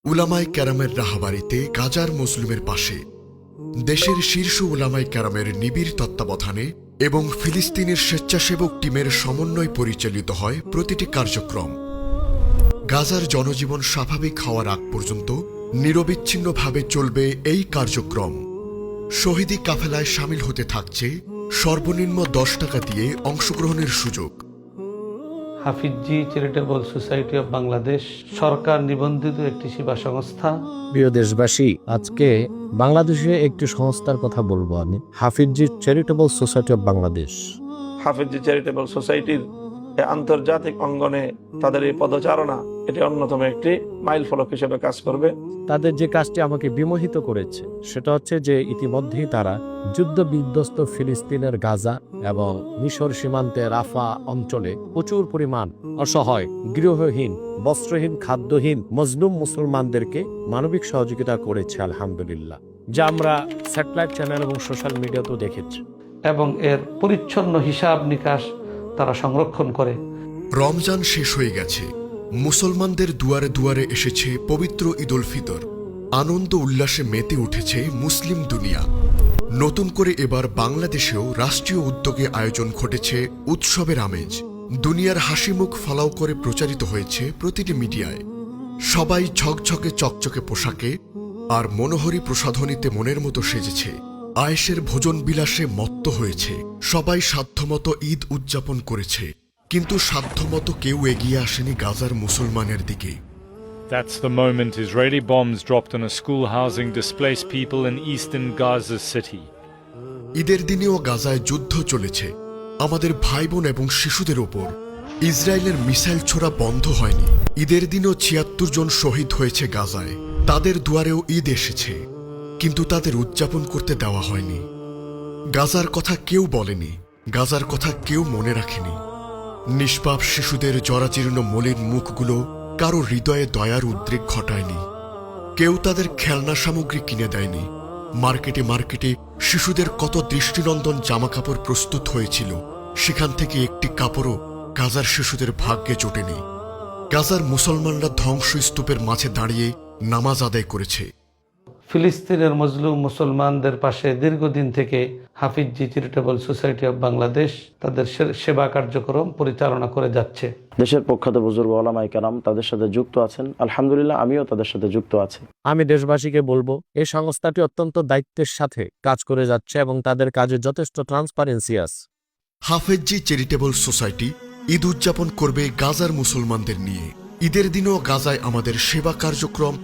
উলামায়ে কেরামের রাহাবারিতে গাজার মজলুমের পাশে দেশের শীর্ষ উলামায়ে কেরামের নিবিড় তত্ত্বাবধানে এবং ফিলিস্তিনের স্বেচ্ছাসেবক টিমের সমন্বয় পরিচালিত হয় প্রতিটি কার্যক্রম। গাজার জনজীবন স্বাভাবিক হওয়ার আগ পর্যন্ত নিরবিচ্ছিন্নভাবে চলবে এই কার্যক্রম। শহীদি কাফেলায় সামিল হতে থাকছে সর্বনিম্ন 10 টাকা দিয়ে অংশগ্রহণের সুযোগ। হাফিজি চ্যারিটেবল সোসাইটি অব বাংলাদেশ সরকার নিবন্ধিত একটি সেবা সংস্থা। প্রিয় দেশবাসী, আজকে বাংলাদেশে একটি সংস্থার কথা বলবো আমি, Hafizi charitable society of Bangladesh. Hafizi charitable সোসাইটির আন্তর্জাতিক অঙ্গনে তাদের এই পদচারণা এটি অন্যতম একটি মাইল ফলক হিসেবে কাজ করবে। তাদের যে কাজটি আমাকে বিমোহিত করেছে সেটা হচ্ছে যে ইতিমধ্যেই তারা যুদ্ধ বিধ্বস্ত ফিলিস্তিনের গাজা এবং মিশর সীমান্তে রাফা অঞ্চলে প্রচুর পরিমাণ অসহায়, গৃহহীন, বস্ত্রহীন, খাদ্যহীন মজলুম মুসলমানদেরকে মানবিক সহযোগিতা করেছে আলহামদুলিল্লাহ, যা আমরা স্যাটেলাইট চ্যানেল এবং সোশ্যাল মিডিয়াতেও দেখেছি। এবং এর পরিচ্ছন্ন হিসাব নিকাশ তারা সংরক্ষণ করে। রমজান শেষ হয়ে গেছে, মুসলমানদের দুয়ারে দুয়ারে এসেছে পবিত্র ঈদ উল ফিতর। আনন্দ উল্লাসে মেতে উঠেছে মুসলিম দুনিয়া। নতুন করে এবার বাংলাদেশেও রাষ্ট্রীয় উদ্যোগে আয়োজন ঘটেছে উৎসবের আমেজ। দুনিয়ার হাসিমুখ ফলাও করে প্রচারিত হয়েছে প্রতিটি মিডিয়ায়। সবাই ঝকঝকে চকচকে পোশাকে আর মনোহরী প্রসাধনীতে মনের মতো সেজেছে। আয়েশের ভোজন বিলাসে মত্ত হয়েছে। সবাই সাধ্যমতো ঈদ উদযাপন করেছে, কিন্তু সাধ্যমতো কেউ এগিয়ে আসেনি গাজার মুসলমানের দিকে। That's the moment Israeli bombs dropped on a school housing displaced people in eastern Gaza city. ঈদের দিনেও গাজায় যুদ্ধ চলেছে আমাদের ভাই বোন এবং শিশুদের ওপর। ইসরায়েলের মিসাইল ছোড়া বন্ধ হয়নি। ঈদের দিনও ৭৬ জন শহীদ হয়েছে গাজায়। তাদের দুয়ারেও ঈদ এসেছে, কিন্তু তাদের উদযাপন করতে দেওয়া হয়নি। গাজার কথা কেউ বলেনি, গাজার কথা কেউ মনে রাখেনি। নিষ্পাপ শিশুদের জরাজীর্ণ মলিন মুখগুলো কারো হৃদয়ে দয়ার উদ্রেক ঘটায়নি। কেউ তাদের খেলনা সামগ্রী কিনে দেয়নি। মার্কেটে মার্কেটে শিশুদের কত দৃষ্টিনন্দন জামাকাপড় প্রস্তুত হয়েছিল, সেখান থেকে একটি কাপড়ও গাজার শিশুদের ভাগ্যে জোটেনি। গাজার মুসলমানরা ধ্বংসস্তূপের মাঝে দাঁড়িয়ে নামাজ আদায় করেছে। ফিলিস্তিনের মজলুম মুসলমানদের পাশে দীর্ঘদিন থেকে হাফিজি চ্যারিটেবল সোসাইটি অব বাংলাদেশ তাদের সেবা কার্যক্রম পরিচালনা করে যাচ্ছে। দেশের প্রখ্যাত বুজুর্গ ওলামায়ে কেরাম তাদের সাথে যুক্ত আছেন। আলহামদুলিল্লাহ, আমিও তাদের সাথে যুক্ত আছি। আমি দেশবাসীকে বলবো, এই সংস্থাটি অত্যন্ত দায়িত্বের সাথে কাজ করে যাচ্ছে এবং তাদের কাজে যথেষ্ট ট্রান্সপারেন্সি আছে। হাফিজি চ্যারিটেবল সোসাইটি ঈদ উদযাপন করবে গাজার মুসলমানদের নিয়ে। ঈদের দিনও গাজায় আমাদের সেবা কার্যক্রম